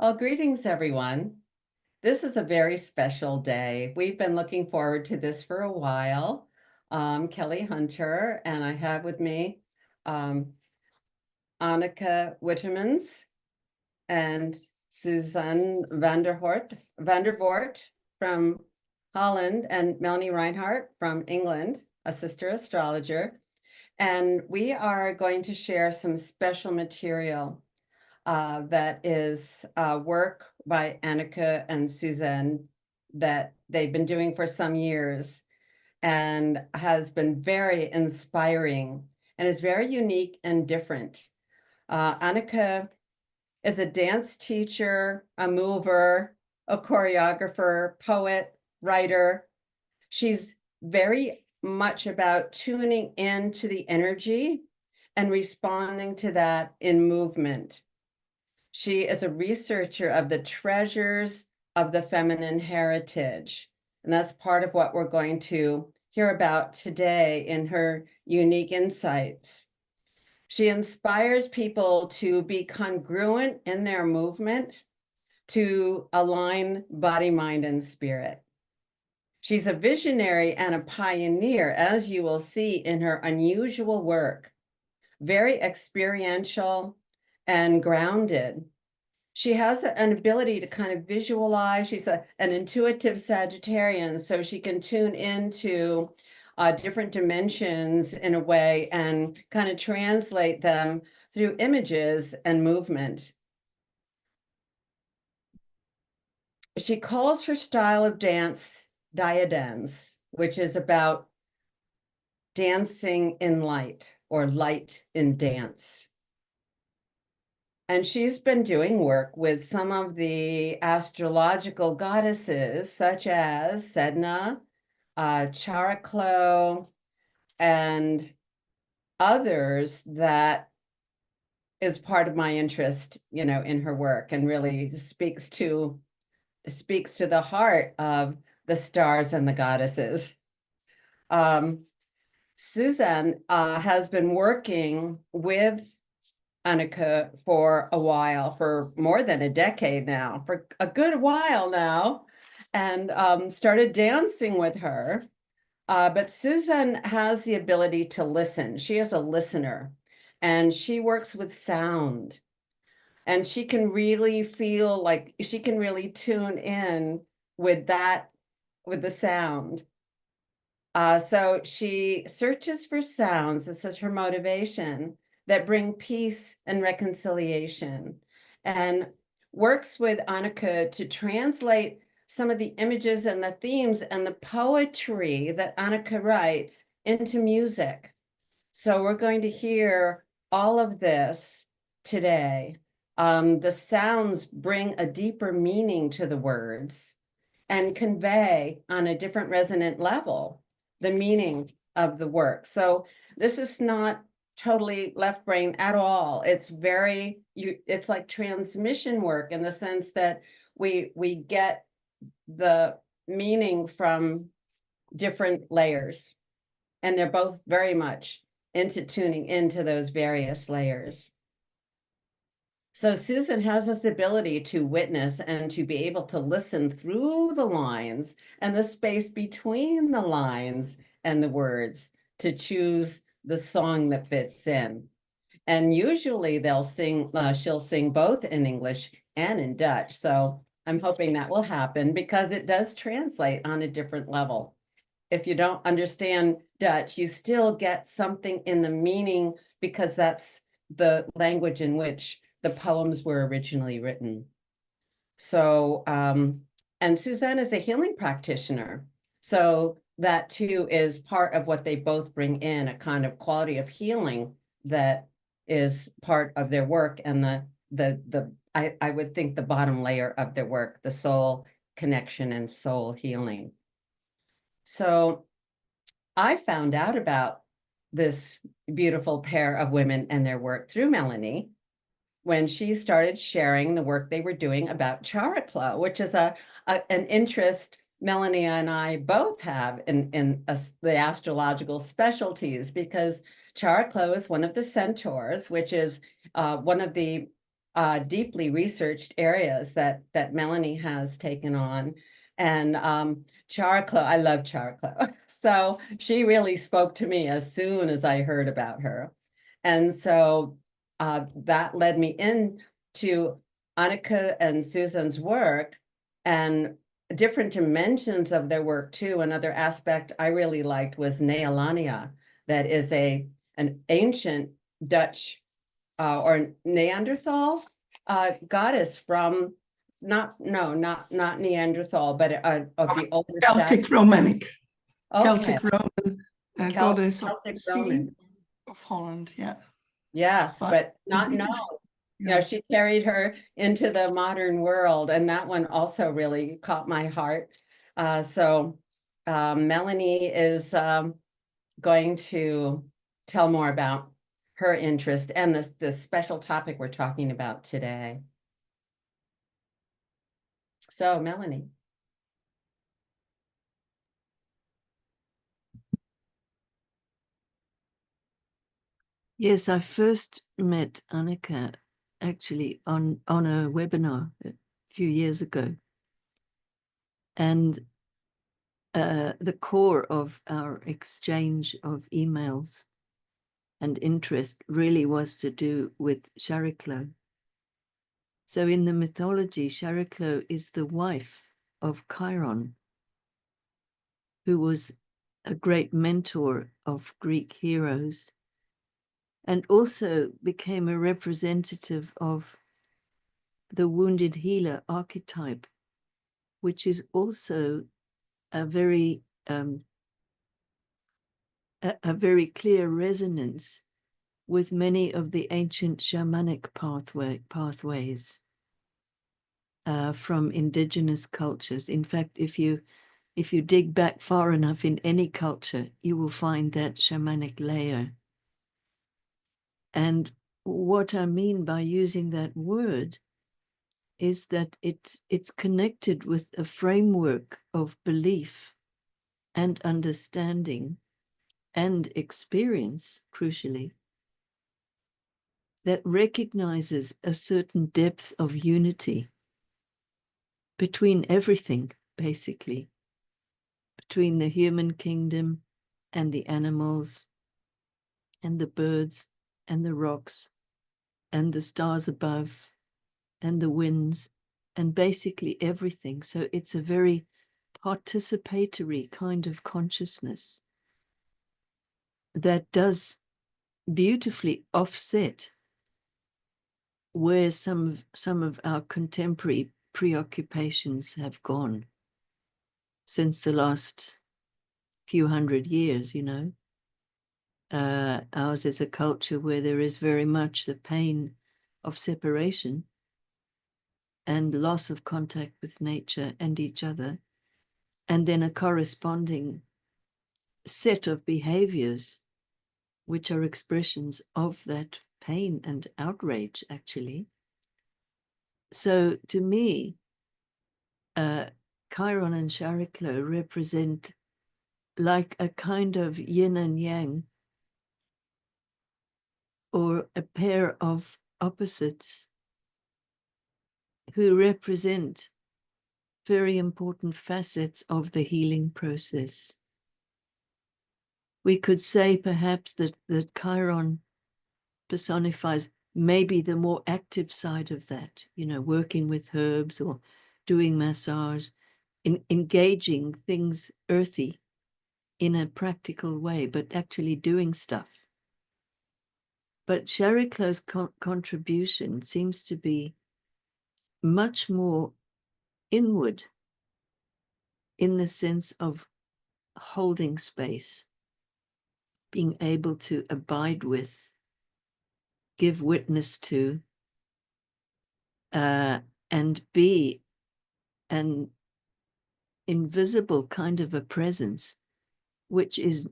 Well, greetings, everyone. This is a very special day. We've been looking forward to this for a while. KellyHunter, and I have with me um, AnnekeWittermans and Suzanv van der Voort from Holland, and MelanieReinhart from England, a sister astrologer. And we are going to share some special material that is work by Anneke and Suzanv that they've been doing for some years and has been very inspiring and is very unique and different. Anneke is a dance teacher, a mover, a choreographer, poet, writer. She's very much about tuning into the energy and responding to that in movement. She is a researcher of the treasures of the feminine heritage. And that's part of what we're going to hear about today in her unique insights. She inspires people to be congruent in their movement, to align body, mind, and spirit. She's a visionary and a pioneer, as you will see in her unusual work, very experiential and grounded. She has an ability to kind of visualize. She's an intuitive Sagittarian, so she can tune into different dimensions in a way and kind of translate them through images and movement. She calls her style of dance diadans, which is about dancing in light or light in dance. And she's been doing work with some of the astrological goddesses, such as Sedna, Chariklo, and others that is part of my interest, in her work, and really speaks to the heart of the stars and the goddesses. Suzanv has been working with Anneke for a while, for more than a decade now, for a good while now, and started dancing with her. But Suzanv has the ability to listen. She is a listener, and she works with sound. And she can really feel like she can really tune in with the sound. So she searches for sounds, this is her motivation, that bring peace and reconciliation, and works with Anneke to translate some of the images and the themes and the poetry that Anneke writes into music. So we're going to hear all of this today. The sounds bring a deeper meaning to the words and convey on a different resonant level the meaning of the work. So this is not totally left brain at all. It's like transmission work in the sense that we get the meaning from different layers, and they're both very much into tuning into those various layers. So Suzanv has this ability to witness and to be able to listen through the lines and the space between the lines and the words to choose the song that fits in. And usually she'll sing both in English and in Dutch. So I'm hoping that will happen because it does translate on a different level. If you don't understand Dutch, you still get something in the meaning because that's the language in which the poems were originally written. So, and Suzanv is a healing practitioner. So that too is part of what they both bring in, a kind of quality of healing that is part of their work, and I would think the bottom layer of their work, the soul connection and soul healing. So I found out about this beautiful pair of women and their work through Melanie when she started sharing the work they were doing about Chariklo, which is an interest Melanie and I both have in the astrological specialties, because Chariklo is one of the centaurs, which is one of the deeply researched areas that Melanie has taken on. And Charclo, I love Charclo. So she really spoke to me as soon as I heard about her. And so that led me into Anneke and Suzanv's work and different dimensions of their work too. Another aspect I really liked was Nealania, that is an ancient Dutch or Neanderthal goddess from not Neanderthal, but of the older Celtic statue. Romanic. Okay, Celtic Roman goddess of Celtic the sea Roman. of Holland, yeah. Yes, but the not no. biggest, You know, yeah. she carried her into the modern world, and that one also really caught my heart. So Melanie is going to tell more about her interest and this special topic we're talking about today. So, Melanie. Yes, I first met Anneke actually on a webinar a few years ago. And the core of our exchange of emails and interest really was to do with Chariclo. So in the mythology, Chariclo is the wife of Chiron, who was a great mentor of Greek heroes, and also became a representative of the wounded healer archetype, which is also a very a very clear resonance with many of the ancient shamanic pathways from indigenous cultures. In fact, if you dig back far enough in any culture, you will find that shamanic layer. And what I mean by using that word is that it's connected with a framework of belief and understanding and experience, crucially, that recognizes a certain depth of unity between everything, basically, between the human kingdom and the animals and the birds and the rocks and the stars above and the winds and basically everything. So it's a very participatory kind of consciousness that does beautifully offset where some of our contemporary preoccupations have gone since the last few hundred years, you know. Ours is a culture where there is very much the pain of separation and loss of contact with nature and each other, and then a corresponding set of behaviors which are expressions of that pain and outrage, actually. So to me, Chiron and Chariclo represent like a kind of yin and yang, or a pair of opposites who represent very important facets of the healing process. We could say perhaps that Chiron personifies maybe the more active side of that, you know, working with herbs or doing massage, engaging things earthy in a practical way, but actually doing stuff. But Chariclo's contribution seems to be much more inward, in the sense of holding space, being able to abide with, give witness to, and be an invisible kind of a presence, which is,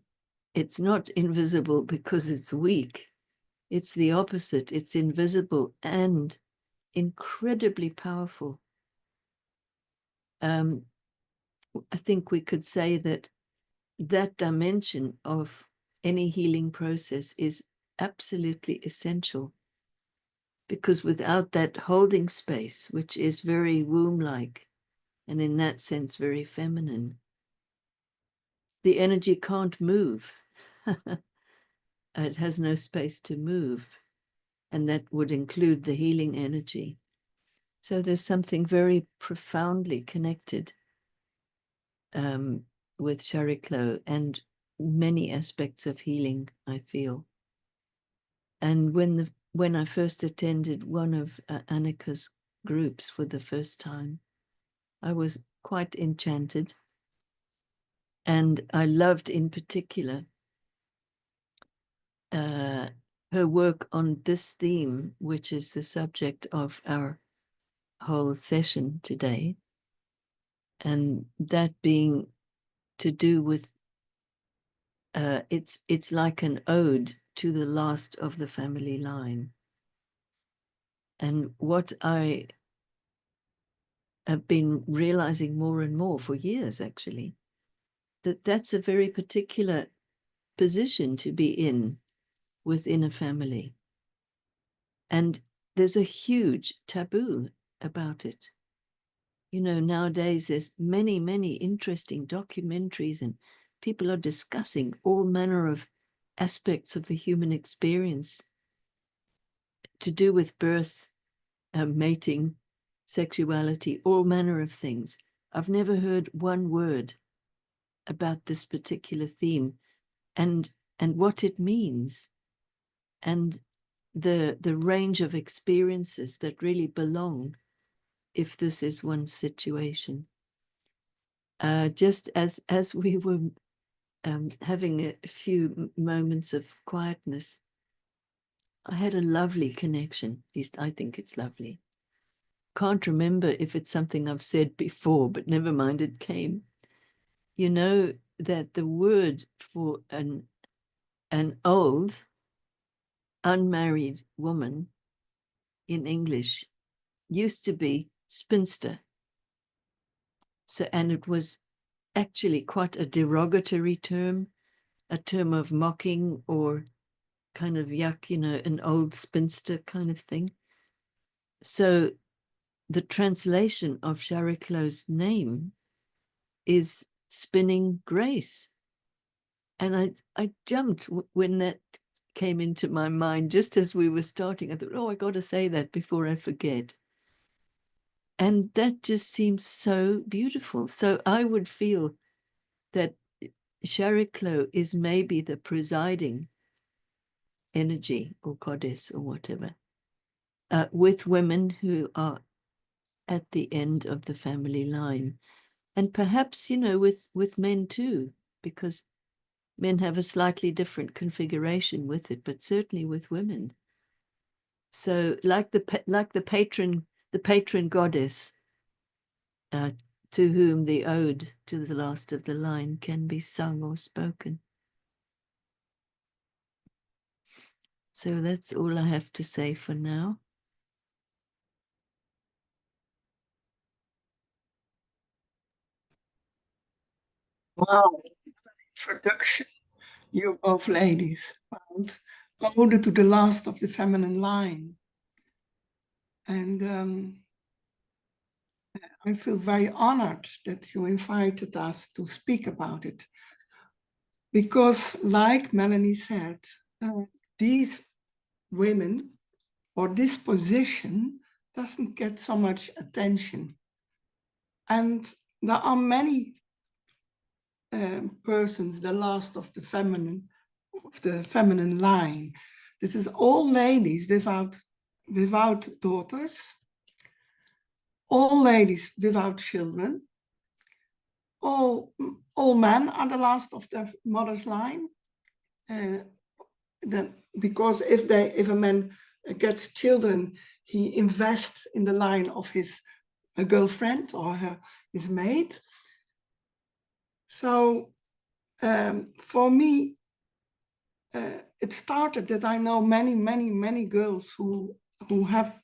it's not invisible because it's weak. It's the opposite. It's invisible and incredibly powerful. I think we could say that that dimension of any healing process is absolutely essential because without that holding space, which is very womb-like, and in that sense very feminine, the energy can't move. It has no space to move, and that would include the healing energy. So there's something very profoundly connected with Chariklo and many aspects of healing, I feel. And when I first attended one of Anneke's groups for the first time, I was quite enchanted. And I loved in particular her work on this theme, which is the subject of our whole session today. And that being to do with, it's like an ode to the last of the family line. And what I have been realizing more and more for years, actually, that that's a very particular position to be in within a family. And there's a huge taboo about it. You know, nowadays there's many, many interesting documentaries and people are discussing all manner of aspects of the human experience to do with birth, mating, sexuality, all manner of things. I've never heard one word about this particular theme and what it means, and the range of experiences that really belong if this is one situation. Just as we were having a few moments of quietness, I had a lovely connection. At least I think it's lovely. Can't remember if it's something I've said before, but never mind, it came. You know that the word for an old, unmarried woman in English used to be spinster. So, and it was actually quite a derogatory term, a term of mocking or kind of yuck, you know, an old spinster kind of thing. So the translation of Chariklo's name is spinning grace. And I jumped when that came into my mind, just as we were starting. I thought, oh, I got to say that before I forget. And that just seems so beautiful. So I would feel that Chariklo is maybe the presiding energy or goddess or whatever, with women who are at the end of the family line. And perhaps, you know, with men too, because men have a slightly different configuration with it, but certainly with women. So like the patron goddess, to whom the ode to the last of the line can be sung or spoken. So that's all I have to say for now. Wow, introduction. You both ladies found ode to the last of the feminine line. And I feel very honored that you invited us to speak about it. Because like Melanie said, these women or this position doesn't get so much attention. And there are many persons, the last of the feminine line. This is all ladies without daughters, all ladies without children, all men are the last of the mother's line. Because if a man gets children, he invests in the line of his girlfriend or his mate. So for me, it started that I know many girls who have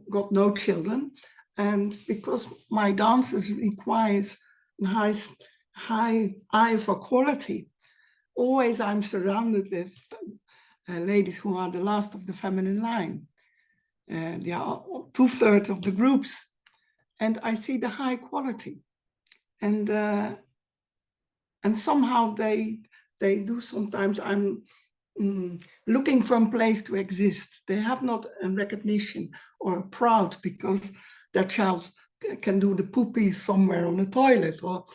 got no children, and because my dances requires a high eye for quality, always I'm surrounded with ladies who are the last of the feminine line. They are 2/3 of the groups, and I see the high quality, and somehow they do. Sometimes I'm looking for a place to exist. They have not a recognition or a proud because their child can do the poopy somewhere on the toilet, or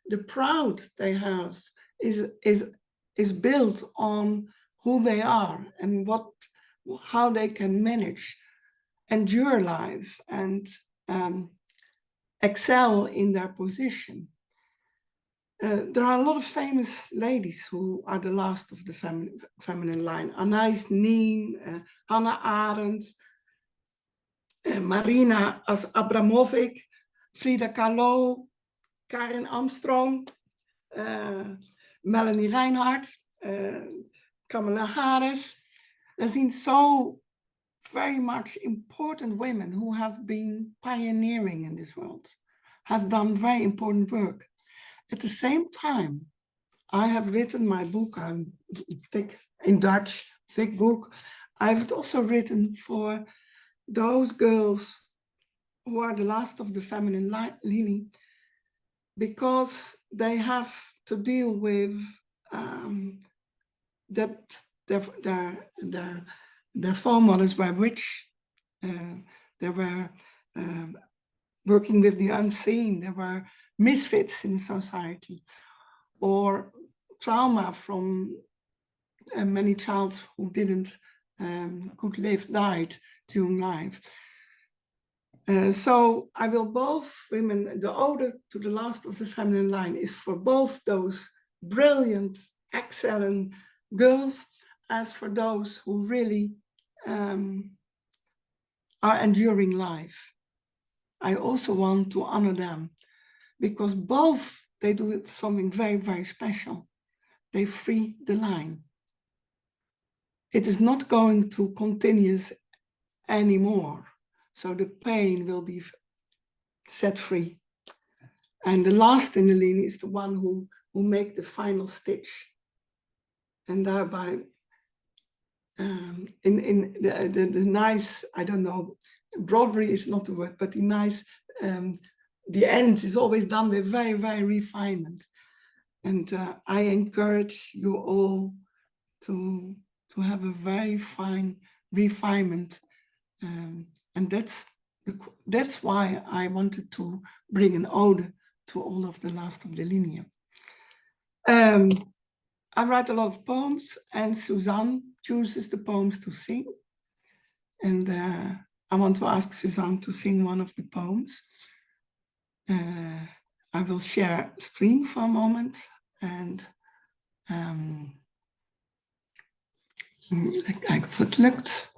the proud they have is built on who they are and how they can manage, endure life, and excel in their position. There are a lot of famous ladies who are the last of the feminine line. Anais Nin, Hannah Arendt, Marina Abramovic, Frida Kahlo, Karen Armstrong, MelanieReinhart, Kamala Harris. There's been so very much important women who have been pioneering in this world, have done very important work. At the same time, I have written my book, I'm thick in Dutch, thick book. I've also written for those girls who are the last of the feminine lineage, because they have to deal with that their foremothers were rich, they were working with the unseen, they were misfits in society, or trauma from many children who didn't could live, died during life. So I will both women, the ode to the last of the feminine line is for both those brilliant, excellent girls, as for those who really are enduring life. I also want to honor them, because both they do something very, very special. They free the line. It is not going to continue anymore. So the pain will be set free. And the last in the line is the one who make the final stitch. And thereby, in the nice, I don't know, broadery is not the word, but the nice, the end is always done with very, very refinement. And I encourage you all to have a very fine refinement. And that's why I wanted to bring an ode to all of the last of the lineage. I write a lot of poems, and Suzanv chooses the poems to sing. And I want to ask Suzanv to sing one of the poems. I will share screen for a moment, and kijken of het lukt.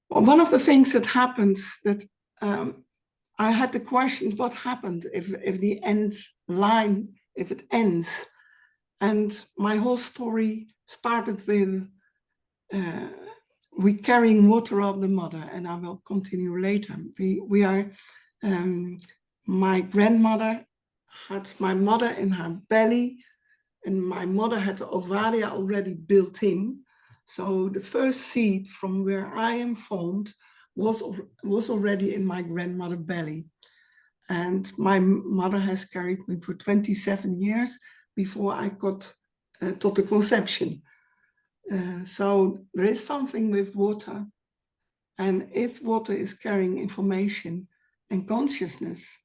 One of the things that happens that I had the question, what happened if the end line, if it ends? And my whole story started with we carrying water of the mother, and I will continue later. We are, my grandmother had my mother in her belly, and my mother had the ovaria already built in. So the first seed from where I am formed was already in my grandmother's belly. And my mother has carried me for 27 years before I got to the conception. So there is something with water. And if water is carrying information and consciousness,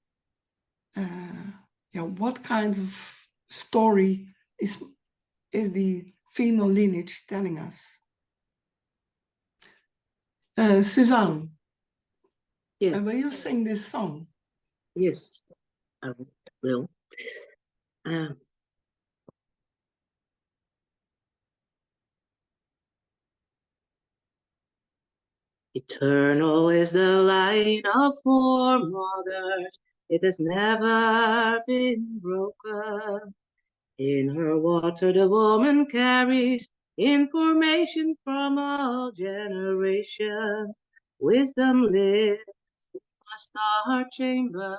what kind of story is the female lineage telling us? Suzanv, Yes. will you sing this song? Yes, I will. Eternal is the line of foremothers. It has never been broken. In her water, the woman carries information from all generations. Wisdom lives in a star chamber.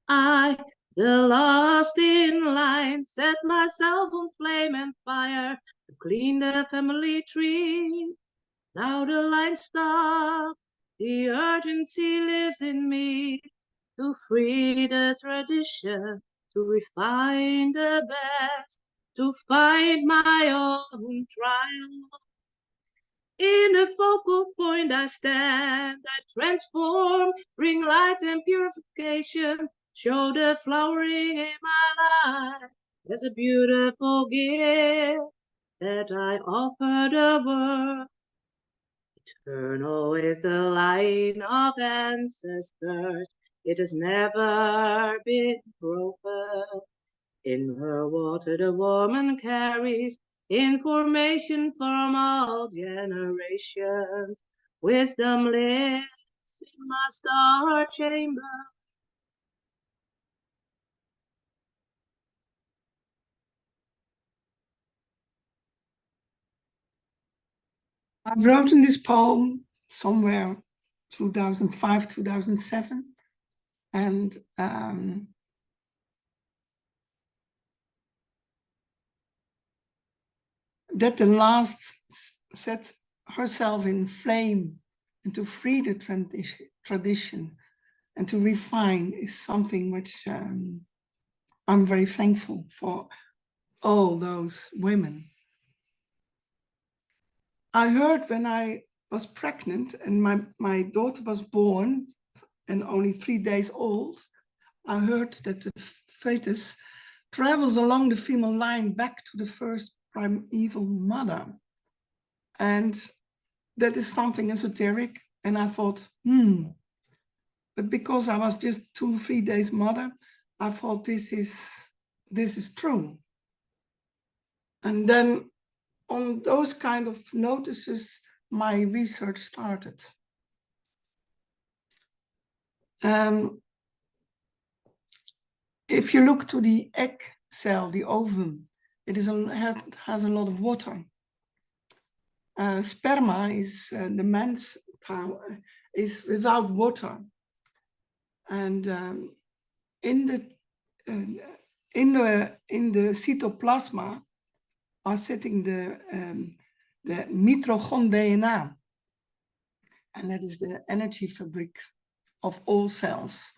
I The last in line, set myself on flame and fire to clean the family tree. Now the line stopped, the urgency lives in me to free the tradition, to refine the best, to find my own triumph. In the focal point I stand, I transform, bring light and purification, show the flowering in my life as a beautiful gift that I offer the world. Eternal is the line of ancestors, it has never been broken. In her water the woman carries information from all generations. Wisdom lives in my star chamber. I wrote in this poem somewhere 2005, 2007, and that the last set herself in flame and to free the tradition and to refine is something which I'm very thankful for all those women. I heard when I was pregnant and my daughter was born and only 3 days old, I heard that the fetus travels along the female line back to the first primeval mother. And that is something esoteric. And I thought, but because I was just 2-3 days mother, I thought this is true. And then on those kind of notices, my research started. If you look to the egg cell, the ovum, it has a lot of water. Sperma is the man's power, is without water, and in the cytoplasma are sitting the mitochondrial DNA, and that is the energy fabric of all cells.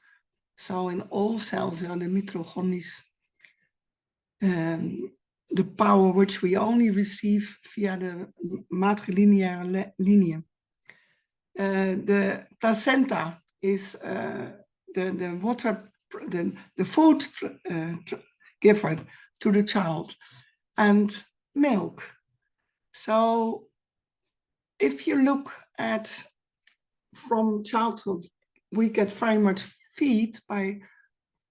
So in all cells are the mitochondria, the power which we only receive via the matrilinear lineage. The placenta is the water, the food giver to the child, and milk. So if you look at from childhood, we get very much fed by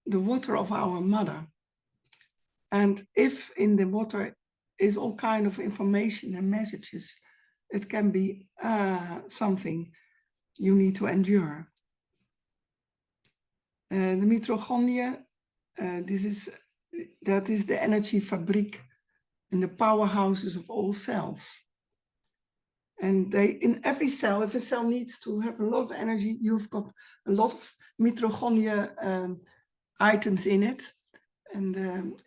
the water of our mother. And if in the water is all kind of information and messages, it can be something you need to endure. The mitochondria, that is the energy fabric and the powerhouses of all cells. And they, in every cell, if a cell needs to have a lot of energy, you've got a lot of mitochondria items in it. And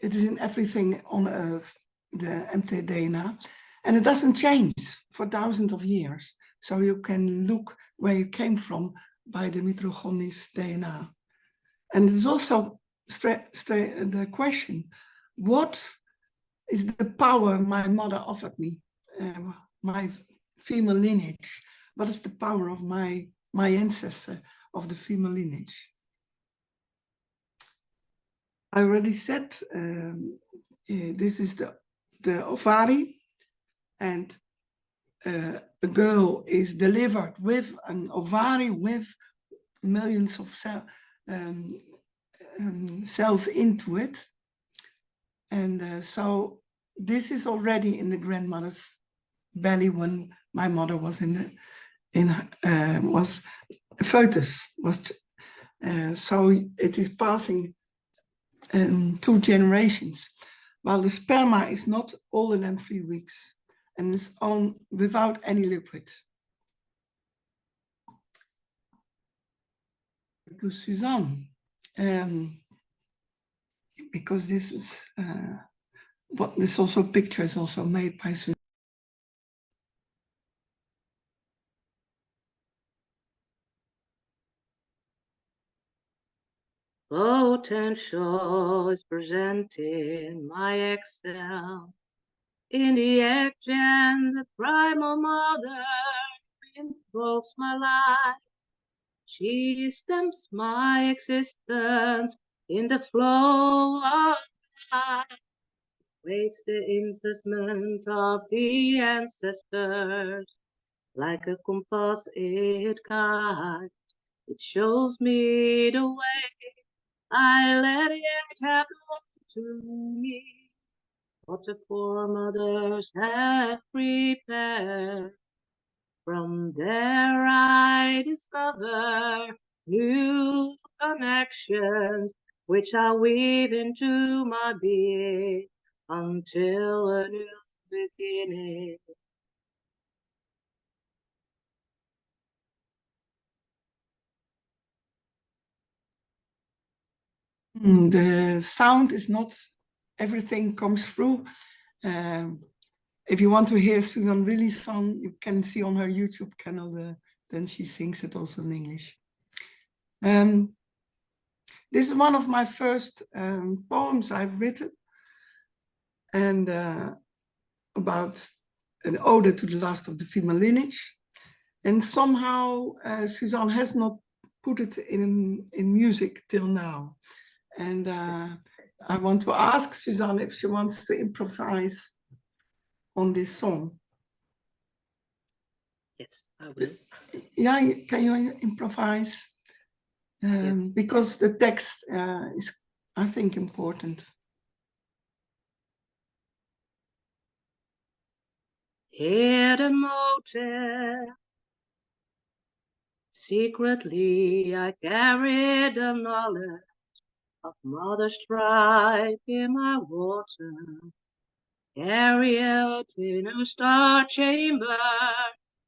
it is in everything on Earth, the mtDNA. And it doesn't change for thousands of years. So you can look where you came from by the mitochondrial DNA. And it's also the question, what is the power my mother offered me, my female lineage? What is the power of my ancestor of the female lineage? I already said this is the ovary, and a girl is delivered with an ovary with millions of cells into it. And so this is already in the grandmother's belly when my mother was was a fetus. So it is passing 2 generations, while the sperma is not older than 3 weeks and is on without any liquid. To Suzanv, because this is what this also picture is also made by Suzanv. Potential is presenting my Excel. In the egg-gen, the primal mother invokes my life. She stamps my existence in the flow of life. Waits the investment of the ancestors. Like a compass it guides, it shows me the way. I let it happen to me. What the foremothers have prepared. From there I discover new connections, which I weave into my being until a new beginning. The sound is not, everything comes through. If you want to hear Suzanv really song, you can see on her YouTube channel, then she sings it also in English. This is one of my first poems I've written, and about an ode to the last of the female lineage. And somehow Suzanv has not put it in music till now. And I want to ask Suzanv if she wants to improvise on this song. Yes, I will. Yeah, can you improvise? Yes. Because the text is, I think, important. Hear the motive. Secretly, I carry the knowledge of mother's tribe in my water. Carry it in a star chamber,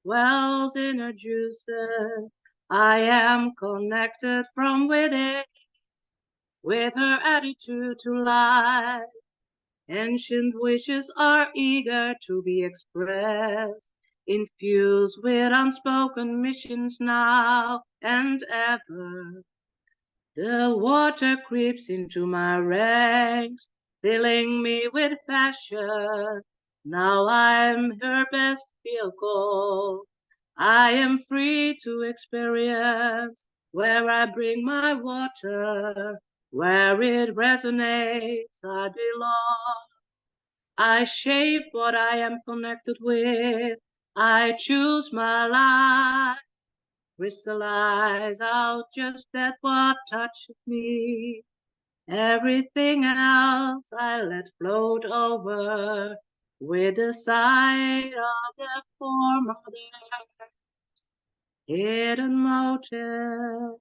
wells in her juices. I am connected from within, with her attitude to life. Ancient wishes are eager to be expressed, infused with unspoken missions now and ever. The water creeps into my ranks, filling me with passion. Now I'm her best vehicle. I am free to experience where I bring my water, where it resonates, I belong. I shape what I am connected with. I choose my life. Crystallize out just that what touches me. Everything else I let float over with the sight of the foremother. Hidden motive.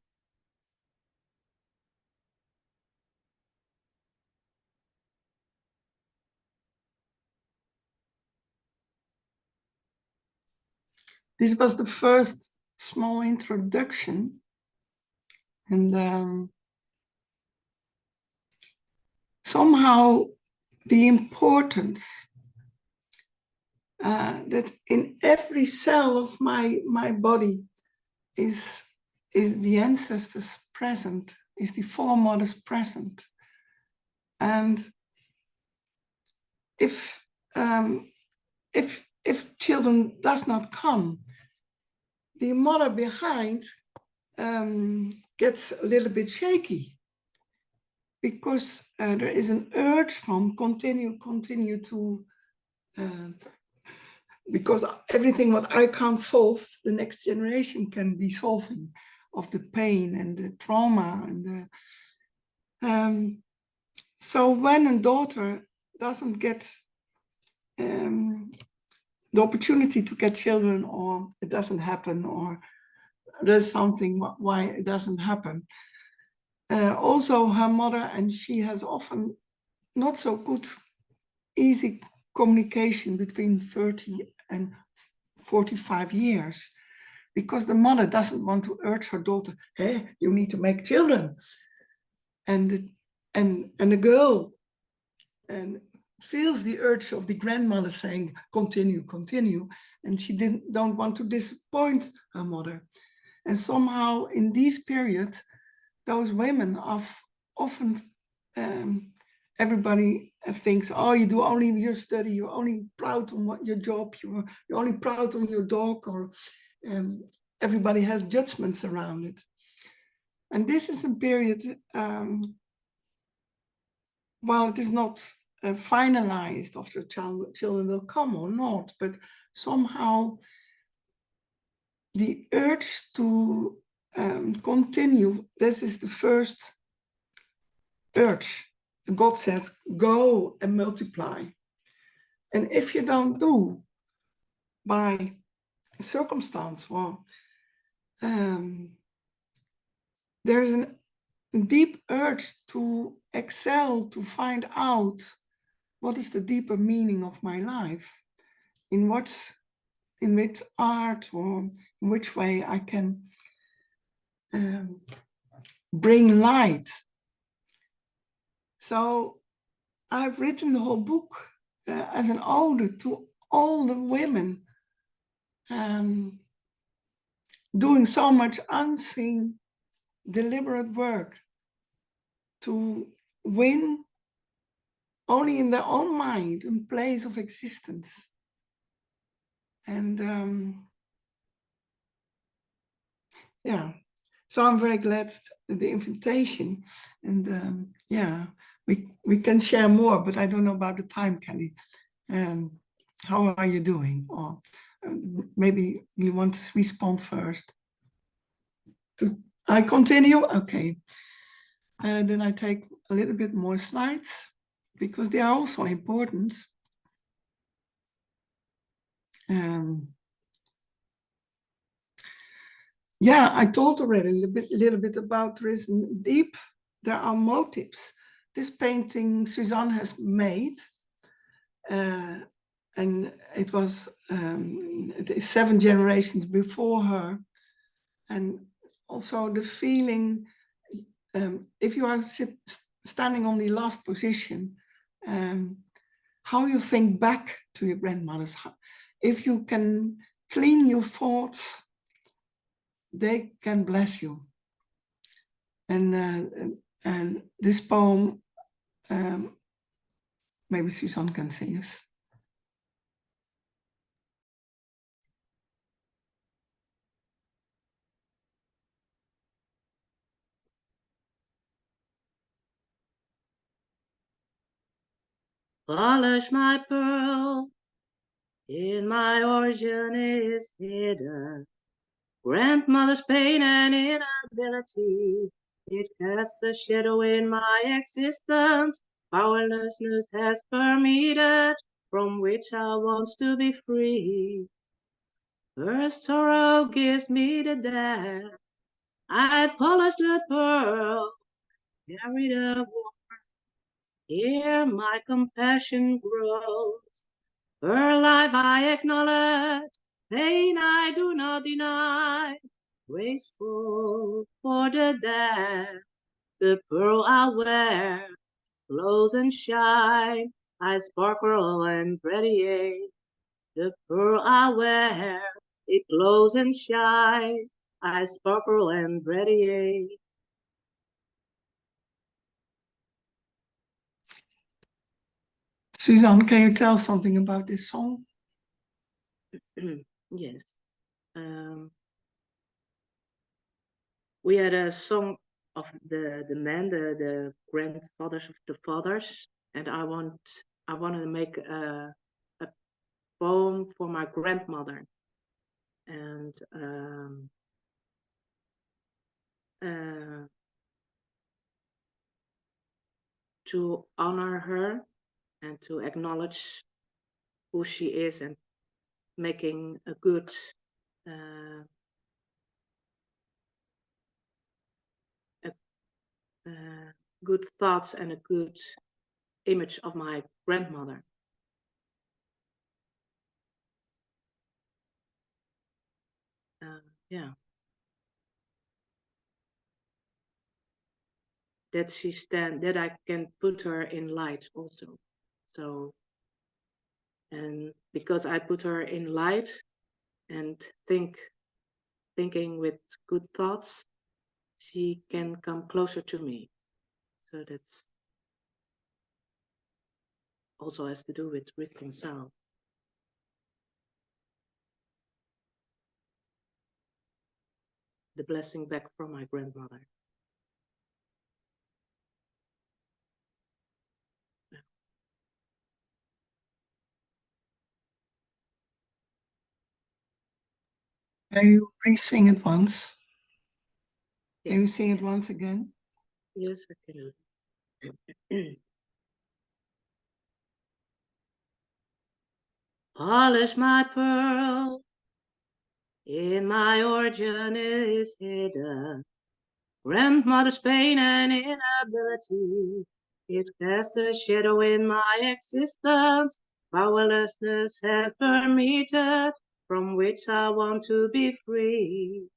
This was the first small introduction, and somehow the importance that in every cell of my body is the ancestors present, is the foremothers present. And if children does not come, the mother behind gets a little bit shaky, because there is an urge from continue to, because everything what I can't solve, the next generation can be solving, of the pain and the trauma. And so when a daughter doesn't get the opportunity to get children, or it doesn't happen, or there's something why it doesn't happen, also her mother and she has often not so good, easy communication between 30 and 45 years, because the mother doesn't want to urge her daughter, hey, you need to make children. And and the girl and feels the urge of the grandmother saying, continue, continue. And she don't want to disappoint her mother. And somehow in this period, those women are often, everybody thinks, oh, you do only your study, you're only proud on what your job, you're only proud on your dog, or everybody has judgments around it. And this is a period, while it is not finalized if the children will come or not, but somehow the urge to continue, this is the first urge. God says, go and multiply. And if you don't do by circumstance, well, there is a deep urge to excel, to find out what is the deeper meaning of my life, in which art or in which way I can bring light. So I've written the whole book as an ode to all the women doing so much unseen, deliberate work to win only in their own mind a place of existence. And yeah, so I'm very glad the invitation. And yeah, we can share more, but I don't know about the time, Kelly. How are you doing? Or maybe you want to respond first. I continue? Okay. And then I take a little bit more slides because they are also important. Yeah, I told already a little bit about Risen Deep. There are motives. This painting Suzanv has made, and it was 7 generations before her. And also the feeling, if you are standing on the last position, how you think back to your grandmother's, if you can clean your thoughts, they can bless you. And this poem, maybe Suzanv can sing us. Polish my pearl, in my origin is hidden grandmother's pain and inability. It casts a shadow in my existence. Powerlessness has permeated, from which I want to be free. Her sorrow gives me the death. I polish the pearl, carry the war. Here my compassion grows. Her life I acknowledge, pain I do not deny. Graceful for the dead, the pearl I wear, glows and shine. I sparkle and radiate. The pearl I wear, it glows and shines. I sparkle and radiate. Suzanv, can you tell something about this song? Yes. We had a song of the men, the grandfathers of the fathers, and I wanted to make a poem for my grandmother, and to honor her and to acknowledge who she is and making a good good thoughts and a good image of my grandmother. Yeah. that I can put her in light also. So, and because I put her in light and thinking with good thoughts, she can come closer to me. So that's also has to do with reconcile. The blessing back from my grandmother. Can you re-sing it once? Yes. Can you sing it once again? Yes, I can. Polish my pearl, in my origin is hidden. Grandmother's pain and inability, it cast a shadow in my existence. Powerlessness had permitted, from which I want to be free.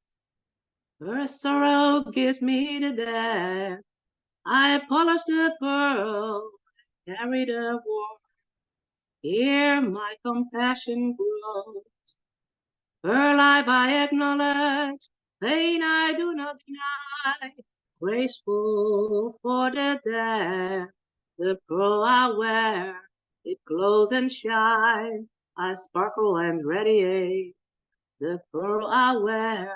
Her sorrow gives me the depth. I polish the pearl, carry the warmth. Here my compassion grows. Her life I acknowledge, pain I do not deny. Graceful for the dead, the pearl I wear, it glows and shines. I sparkle and radiate. The pearl I wear,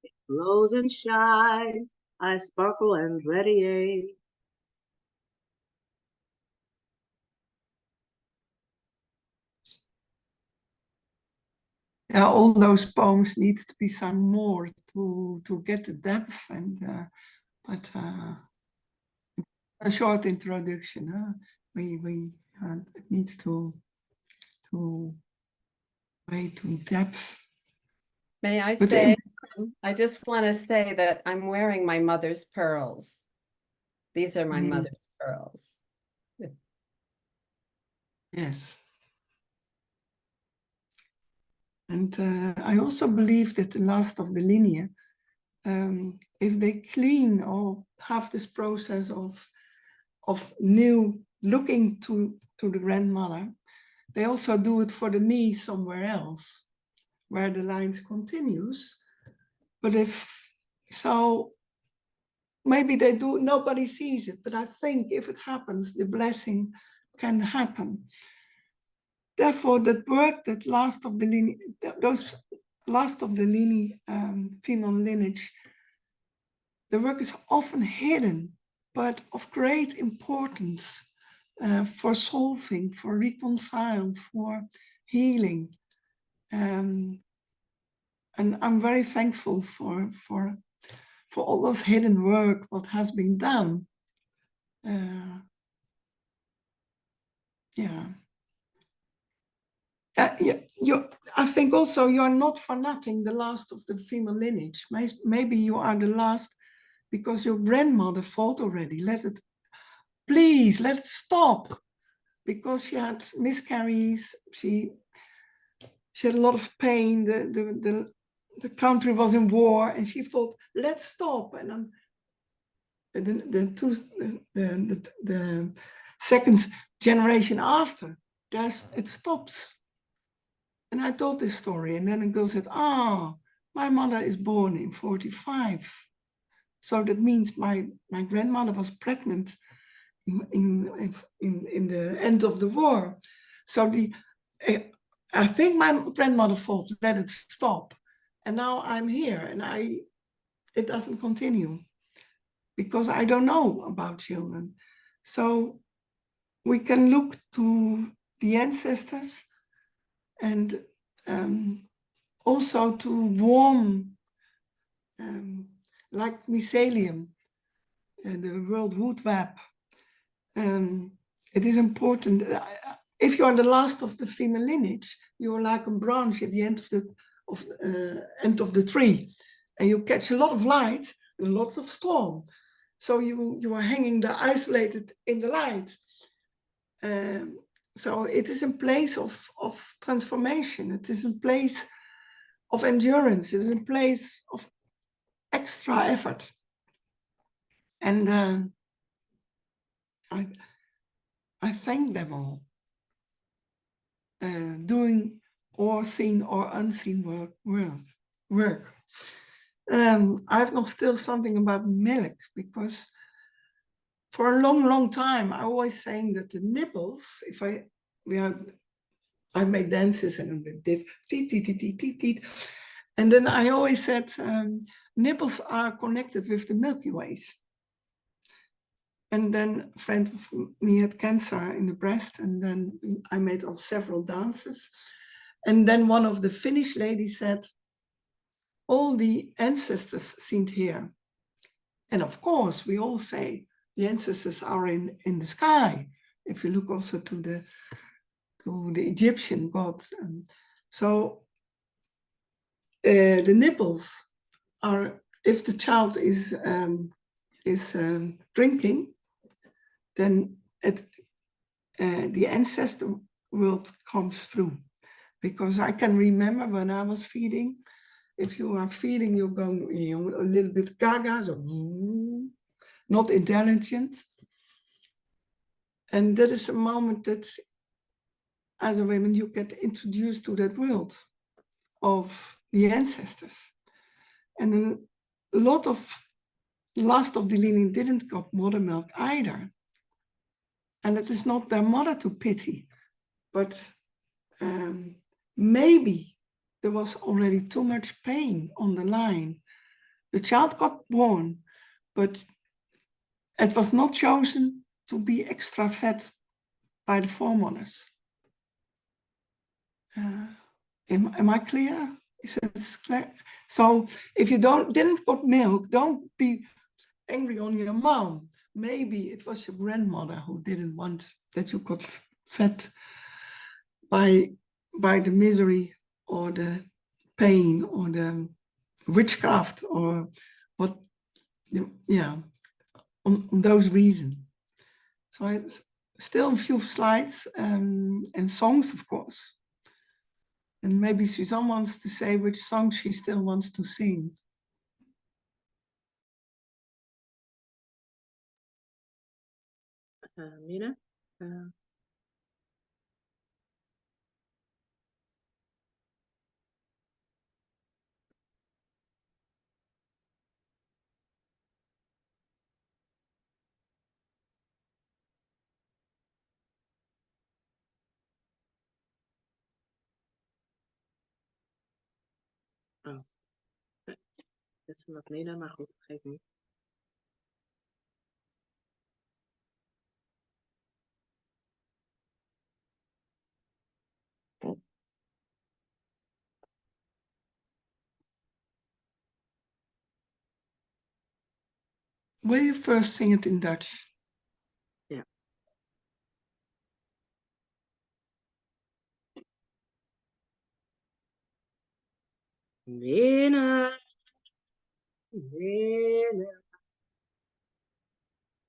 it glows and shines. I sparkle and radiate. Yeah, all those poems needs to be sung more to get the depth, and but a short introduction. It needs to way to depth. May I But say, I just want to say that I'm wearing my mother's pearls. These are my mother's pearls. Yes. And I also believe that the last of the lineage, if they clean or have this process of new looking to the grandmother, they also do it for the niece somewhere else, where the lines continues. But if so, maybe they do, nobody sees it, but I think if it happens, the blessing can happen. Therefore, that work, that last of the lineage, those last of the lineage, female lineage, the work is often hidden, but of great importance for solving, for reconciling, for healing. And I'm very thankful for all those hidden work, what has been done. Yeah. I think also you're not for nothing the last of the female lineage. Maybe you are the last because your grandmother fought already. Please let it stop, because she had miscarriages. She had a lot of pain. The country was in war, and she thought, let's stop. And then the second generation after, it stops. And I told this story, and then a girl said, my mother is born in 45. So that means my grandmother was pregnant in the end of the war. So I think my grandmother thought, let it stop. And now I'm here, and it doesn't continue because I don't know about children. So we can look to the ancestors, and also to warm, like mycelium, the World Wood Web. It is important. If you are the last of the female lineage, you are like a branch at the end of the tree, and you catch a lot of light and lots of storm. So you are hanging isolated in the light. So it is a place of transformation. It is a place of endurance. It is a place of extra effort. And I thank them all, doing or seen or unseen work. I've nog still something about milk, because for a long time I always saying that the nipples, if I make dances and teet, teet, teet, teet, teet, teet. And then I always said nipples are connected with the Milky Ways. And then a friend of me had cancer in the breast, and then I made of several dances. And then one of the Finnish ladies said, all the ancestors seen here. And of course, we all say the ancestors are in the sky. If you look also to the Egyptian gods. So the nipples are, if the child is drinking, then the ancestor world comes through. Because I can remember when I was feeding, if you are feeding, you're going a little bit gaga, so not intelligent. And that is a moment that, as a woman, you get introduced to that world of the ancestors. And then a lot of last of the lineage didn't got mother milk either. And it is not their mother to pity, but maybe there was already too much pain on the line. The child got born, but it was not chosen to be extra fed by the foremothers. Am I clear? Is it clear? So if you didn't got milk, don't be angry on your mom. Maybe it was your grandmother who didn't want that you got fed by the misery or the pain or the witchcraft or what, yeah, on those reasons. So I still a few slides and songs, of course. And maybe Suzanne wants to say which song she still wants to sing. Mina? Oh, dat is wat Mina, maar goed, geef niet. Will you first sing it in Dutch? Ja. Mina, Mina.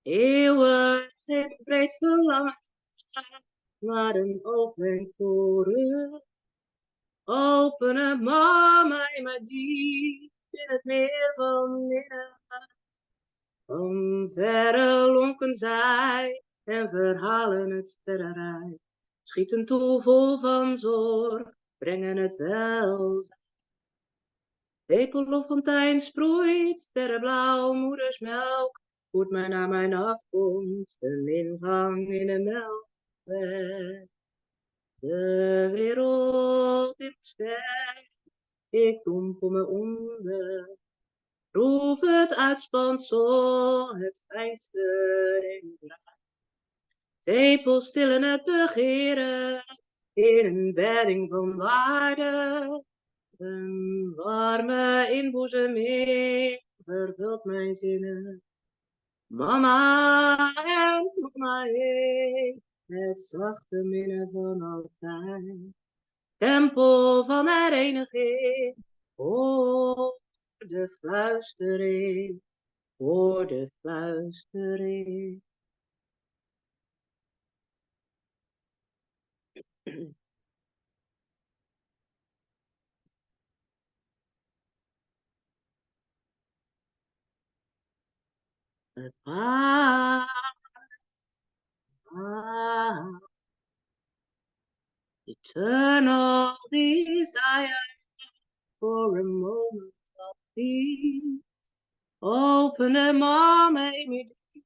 Eeuwen zijn breed verlangen naar een oogwenk voor u. Opene mama in maar diep in het meer van midden. Van verre lonken zij en verhalen het sterrenrijk. Schieten toe vol van zorg, brengen het welzijn. Tepelfontein sproeit, sterrenblauw, moedersmelk. Voert mij naar mijn afkomst, een ingang in de melkweg. De wereld in ster, ik dompel me onder. Proef het uitspansel, het fijnste in de draad. Tepel stillen het begeren, in een bedding van waarde. Een warme inboezeming vervult mijn zinnen. Mama en mama heen, het zachte minnen van altijd. Tempel van hereniging, hoor de fluistering, hoor de fluistering. Het paard eternal desire for a moment of peace. Open them all, make me deep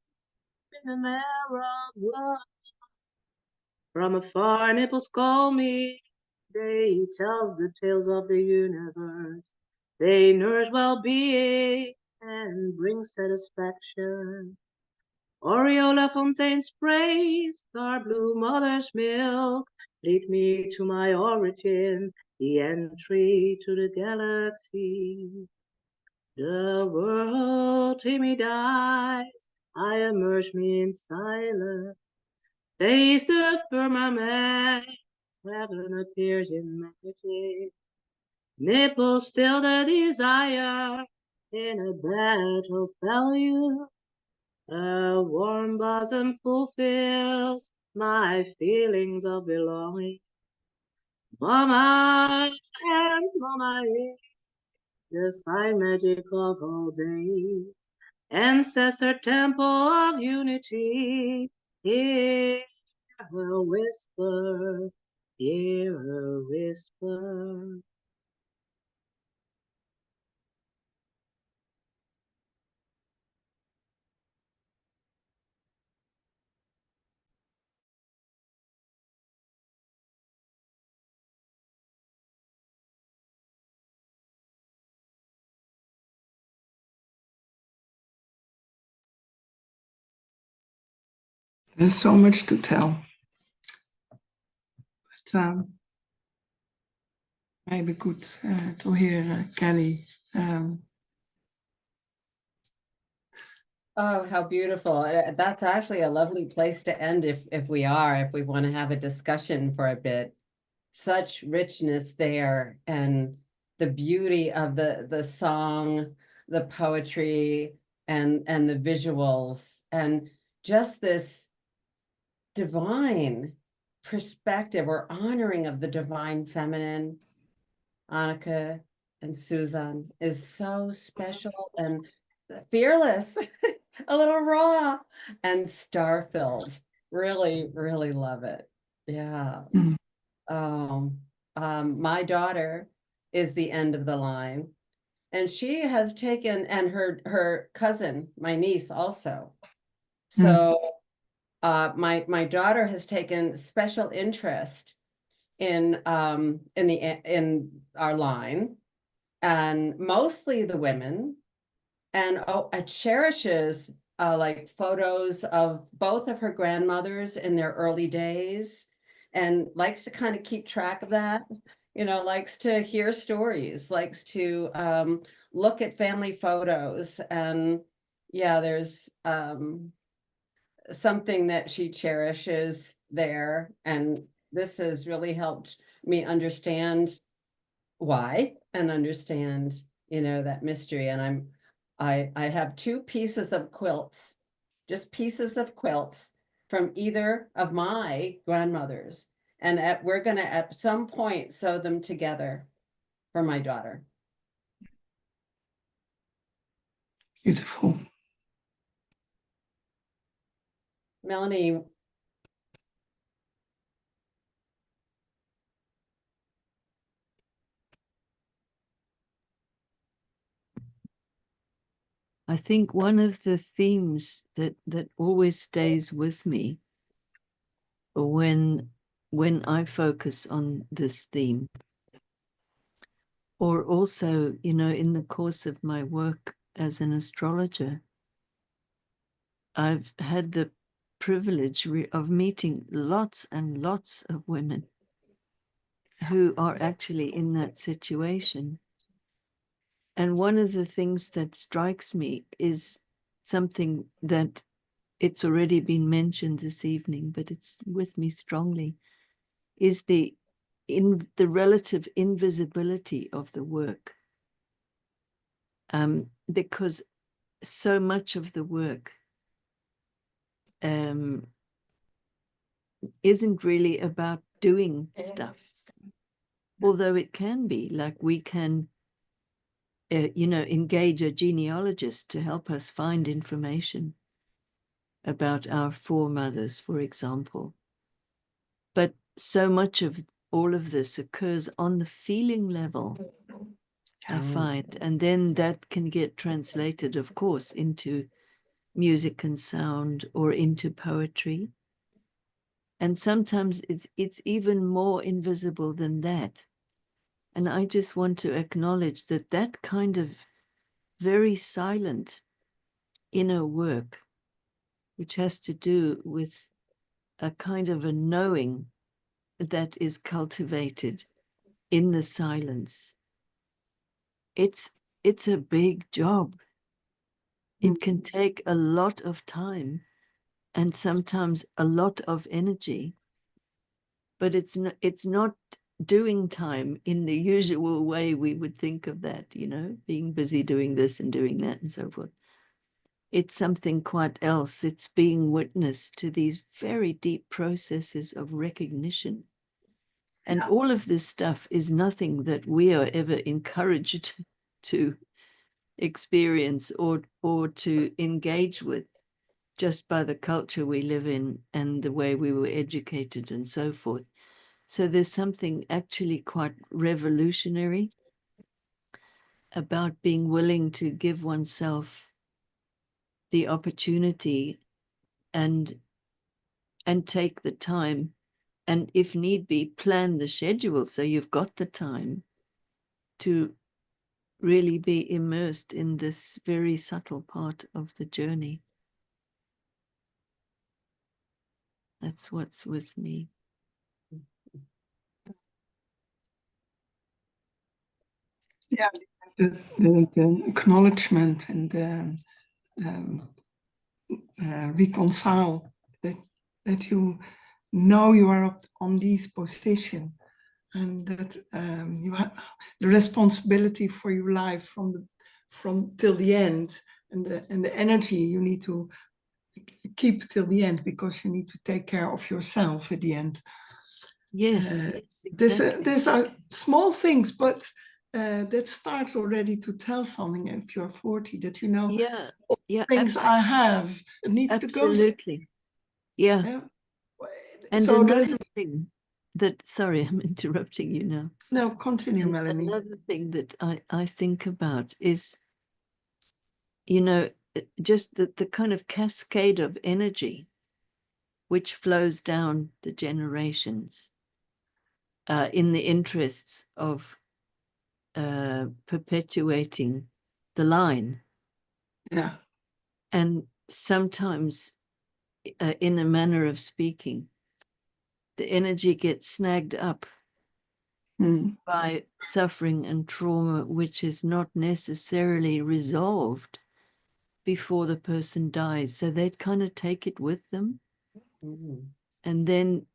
in the narrow love. From afar, nipples call me. They tell the tales of the universe. They nourish well-being and bring satisfaction. Aureola fontaine spray, star blue mother's milk, lead me to my origin, the entry to the galaxy. The world to me dies, I immerse me in silence. Taste the firmament, heaven appears in magic. Nipples still the desire in a battle failure. A warm bosom fulfills my feelings of belonging. Mama and Mama is the fine magic of all day. Ancestor temple of unity, hear her whisper, hear her whisper. There's so much to tell. But maybe good to hear Kelly. Oh, how beautiful. That's actually a lovely place to end if we want to have a discussion for a bit. Such richness there, and the beauty of the song, the poetry, and the visuals, and just this divine perspective or honoring of the divine feminine. Anneke and Suzanv is so special and fearless, a little raw and star-filled. Really, really love it. Yeah. My daughter is the end of the line, and she has taken, and her cousin, my niece, also. So my daughter has taken special interest in our line, and mostly the women, and it cherishes like photos of both of her grandmothers in their early days, and likes to kind of keep track of that, likes to hear stories, likes to look at family photos. And yeah, there's something that she cherishes there, and this has really helped me understand why, and understand that mystery. And I have two pieces of quilts, just pieces of quilts from either of my grandmothers, and we're gonna at some point sew them together for my daughter. Beautiful. Melanie. I think one of the themes that always stays with me when I focus on this theme, or also, in the course of my work as an astrologer, I've had the privilege of meeting lots and lots of women who are actually in that situation. And one of the things that strikes me is something that it's already been mentioned this evening, but it's with me strongly, is the relative invisibility of the work. Because so much of the work isn't really about doing stuff, although it can be. Like, we can engage a genealogist to help us find information about our foremothers, for example. But so much of all of this occurs on the feeling level, I find. And then that can get translated, of course, into music and sound or into poetry. And sometimes it's even more invisible than that. And I just want to acknowledge that that kind of very silent inner work, which has to do with a kind of a knowing that is cultivated in the silence. It's a big job. It can take a lot of time and sometimes a lot of energy, but it's not doing time in the usual way we would think of that, you know, being busy doing this and doing that and so forth. It's something quite else. It's being witness to these very deep processes of recognition. And all of this stuff is nothing that we are ever encouraged to experience or to engage with just by the culture we live in and the way we were educated and so forth. So there's something actually quite revolutionary about being willing to give oneself the opportunity and take the time, and if need be, plan the schedule so you've got the time to really be immersed in this very subtle part of the journey. That's what's with me. Yeah, the acknowledgement and the reconcile that you know you are on this position, and that you have the responsibility for your life from till the end, and the energy you need to keep till the end, because you need to take care of yourself at the end. Yes, yes, exactly. These are small things, but that starts already to tell something if you're 40, that you know, yeah, things absolutely. I have, it needs to go. Absolutely. Yeah. And So another thing that, sorry, I'm interrupting you now. No, continue, Melanie. Another thing that I think about is, you know, just the kind of cascade of energy which flows down the generations in the interests of perpetuating the line. Yeah. And sometimes, in a manner of speaking, the energy gets snagged up by suffering and trauma, which is not necessarily resolved before the person dies. So they'd kind of take it with them. And then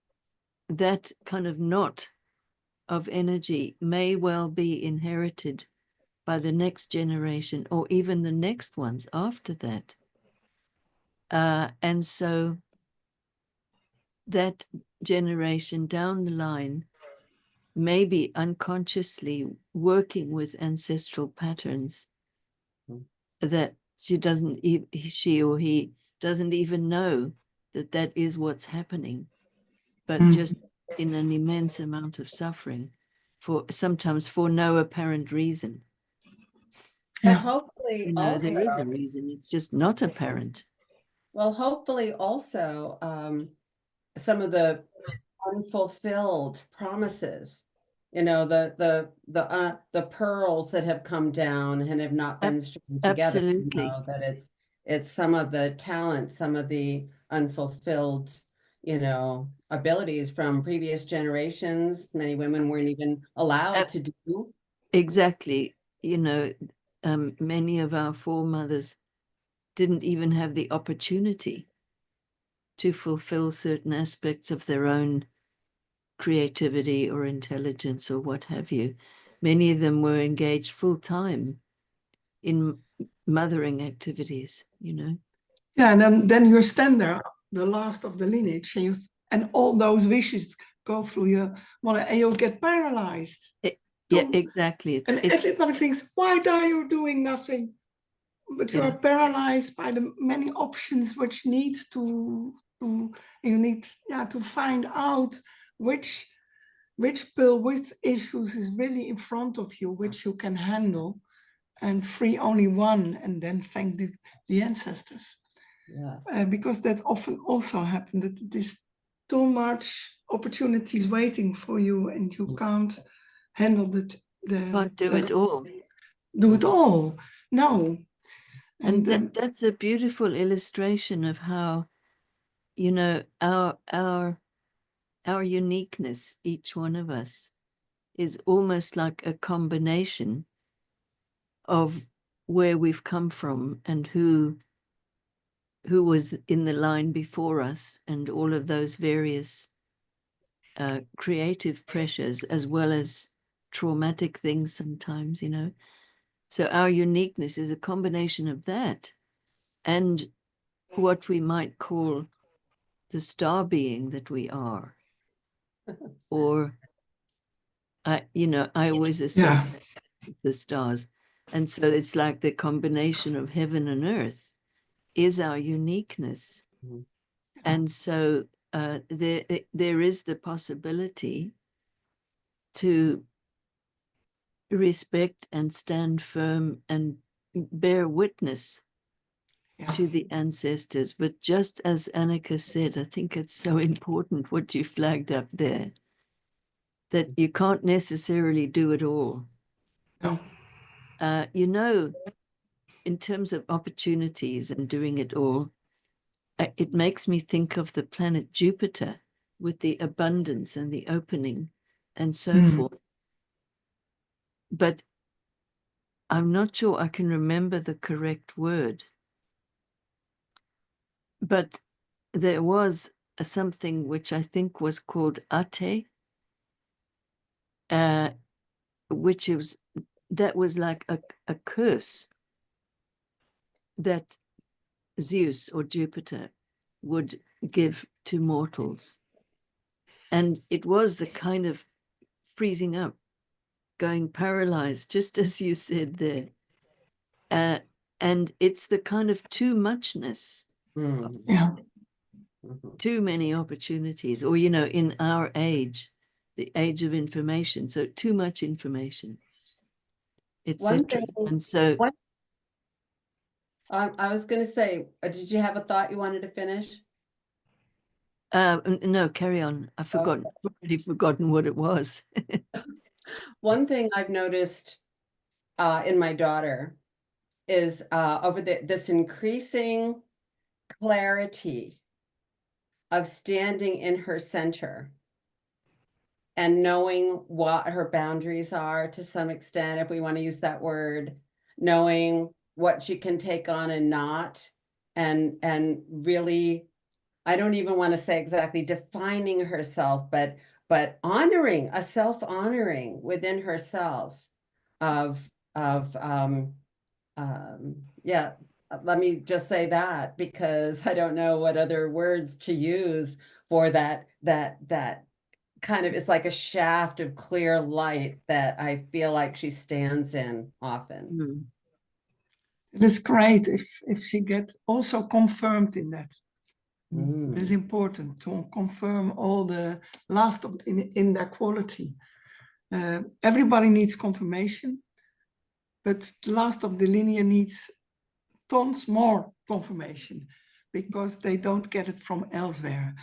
that kind of knot of energy may well be inherited by the next generation or even the next ones after that. And so that generation down the line may be unconsciously working with ancestral patterns that she or he doesn't even know that is what's happening, but just in an immense amount of suffering, sometimes for no apparent reason. But hopefully You know, there is a also, reason, it's just not apparent. well, hopefully also, some of the unfulfilled promises, you know, the pearls that have come down and have not been strung together, you Absolutely. know, that it's some of the talent, some of the unfulfilled, you know, abilities from previous generations. Many women weren't even allowed to do. Exactly. You know, many of our foremothers didn't even have the opportunity to fulfill certain aspects of their own creativity or intelligence or what have you. Many of them were engaged full time in mothering activities, you know. Yeah, and then you stand there, the last of the lineage, and all those wishes go through your mother, and you'll get paralyzed. Yeah, exactly. And everybody thinks, why are you doing nothing? But you are paralyzed by the many options which needs to you need to find out which which pill, which issues is really in front of you, which you can handle, and free only one, and then thank the ancestors. Yes. Because that often also happens, that there's too much opportunities waiting for you, and you can't handle Can't do it all. do it all. No. And that's a beautiful illustration of how, you know, our uniqueness, each one of us, is almost like a combination of where we've come from and who was in the line before us, and all of those various creative pressures, as well as traumatic things sometimes, you know. So our uniqueness is a combination of that and what we might call the star being that we are. Or, you know, I always associate the stars. And so it's like the combination of heaven and earth is our uniqueness. Mhm. And so there is the possibility to respect and stand firm and bear witness to the ancestors. But just as Anneke said, I think it's so important what you flagged up there, that you can't necessarily do it all. No. You know, in terms of opportunities and doing it all, it makes me think of the planet Jupiter with the abundance and the opening and so forth. But I'm not sure I can remember the correct word. But there was something which I think was called ate, which was like a curse that Zeus or Jupiter would give to mortals. And it was the kind of freezing up, going paralyzed, just as you said there. And it's the kind of too muchness, too many opportunities, or, you know, in our age, the age of information, so too much information, etc. And so I was going to say, did you have a thought you wanted to finish? no, carry on. I've already forgotten what it was. One thing I've noticed in my daughter is over this increasing clarity of standing in her center and knowing what her boundaries are to some extent, if we want to use that word, knowing what she can take on and not, and really, I don't even want to say exactly defining herself, but honoring, a self-honoring within herself of yeah, let me just say that, because I don't know what other words to use for that kind of, it's like a shaft of clear light that I feel like she stands in often. It is great if she gets also confirmed in that. It is important to confirm all the last of in their quality. Everybody needs confirmation, but the last of the lineage needs tons more confirmation, because they don't get it from elsewhere,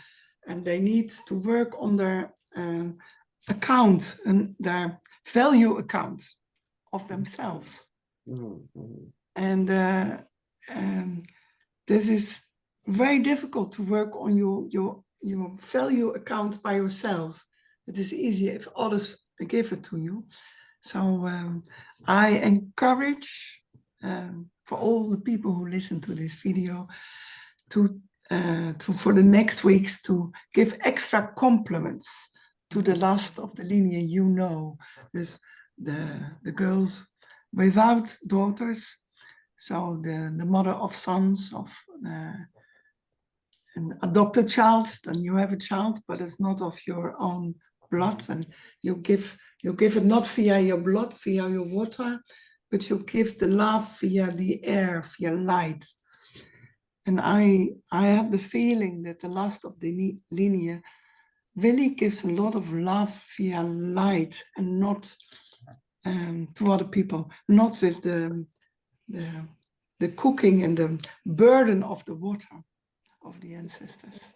and they need to work on their account and their value account of themselves. And this is very difficult to work on your value account by yourself. It is easier if others give it to you. So I encourage for all the people who listen to this video to for the next weeks to give extra compliments to the last of the lineage, you know, dus the girls without daughters, so the mother of sons, of an adopted child, then you have a child, but it's not of your own blood, and you give it not via your blood, via your water, but you give the love via the air, via light. And I have the feeling that the last of the lineage really gives a lot of love via light and not to other people, not with the cooking and the burden of the water of the ancestors.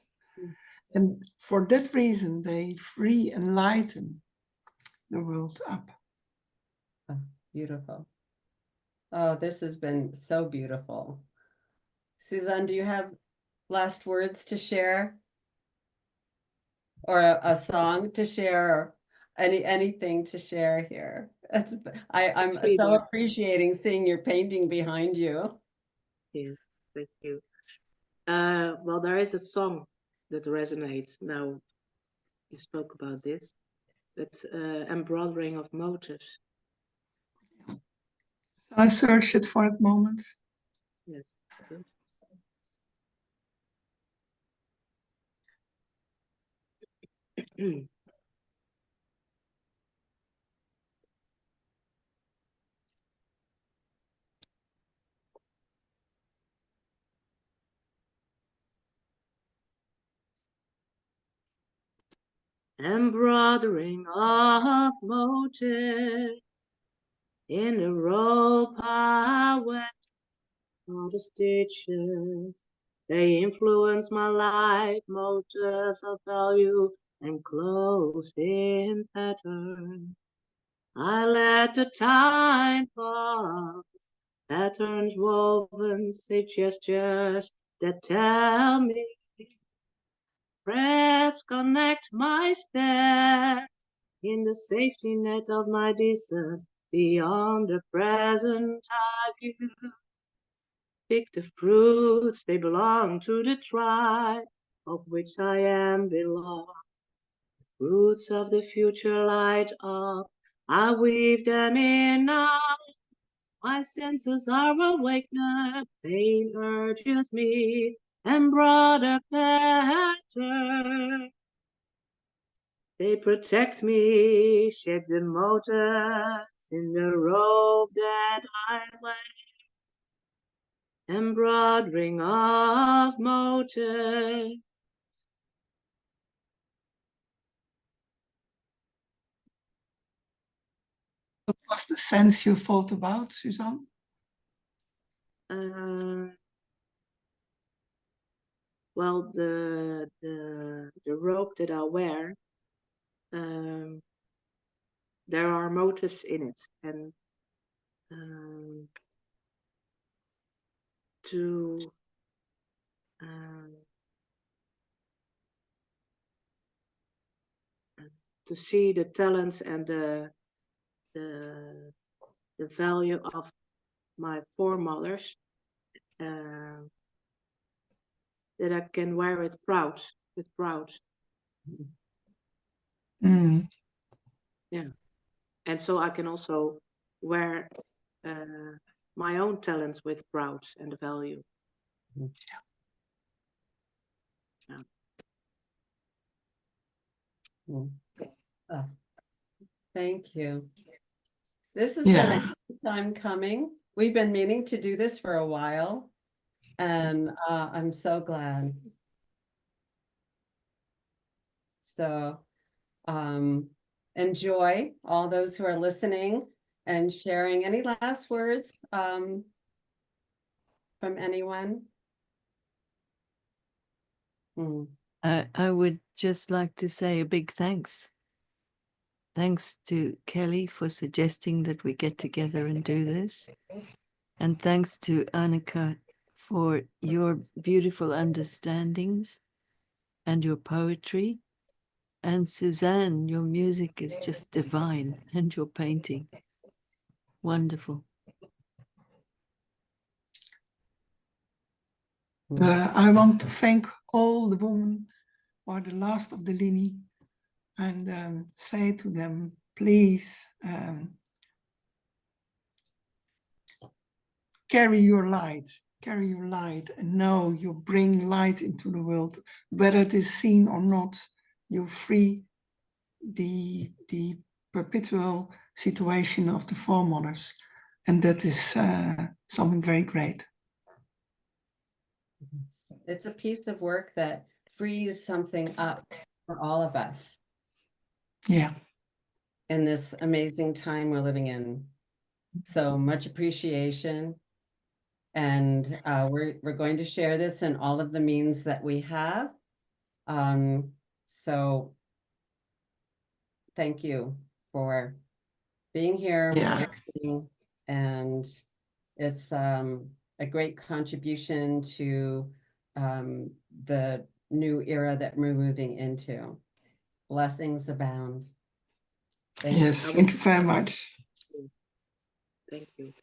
And for that reason, they free and lighten the world up. Oh, beautiful. Oh, this has been so beautiful. Suzanne, do you have last words to share? Or a song to share, or anything to share here? I'm so appreciating seeing your painting behind you. Yes, thank you. Well, there is a song that resonates now. You spoke about this. It's embroidering of motifs. I searched it for a moment. Yes. Good. Embroidering of motifs in the rope I wear, all the stitches, they influence my life, motifs of value enclosed in pattern. I let the time pass, patterns woven, gestures that tell me, threads connect my steps in the safety net of my descent beyond the present I view. Pick the fruits, they belong to the tribe of which I am belong. Roots of the future light up, I weave them in now. My senses are awakened, pain urges me, and broader pattern. They protect me, shape the motives in the robe that I wear. Embroidering of motifs. What was the sense you thought about, Suzanne? Well, the robe that I wear, there are motifs in it, and to see the talents and the value of my foremothers, that I can wear it with proud. Mm. Yeah, and so I can also wear my own talents with proud and the value. Yeah. Oh, thank you. This has been a long time coming. We've been meaning to do this for a while, and I'm so glad. So enjoy, all those who are listening and sharing. Any last words from anyone? I would just like to say a big thanks. Thanks to Kelly for suggesting that we get together and do this. And thanks to Anneke for your beautiful understandings and your poetry. And Suzanne, your music is just divine, and your painting. Wonderful. I want to thank all the women who are the last of the lineage and say to them, please carry your light and know you bring light into the world, whether it is seen or not. You free the perpetual situation of the foremothers, and that is something very great. It's a piece of work that frees something up for all of us Yeah. in this amazing time we're living in. So much appreciation. And we're going to share this in all of the means that we have. So thank you for being here, Yeah. listening, and it's a great contribution to the new era that we're moving into. Blessings abound. Thank Yes, you. thank you very much. Thank you.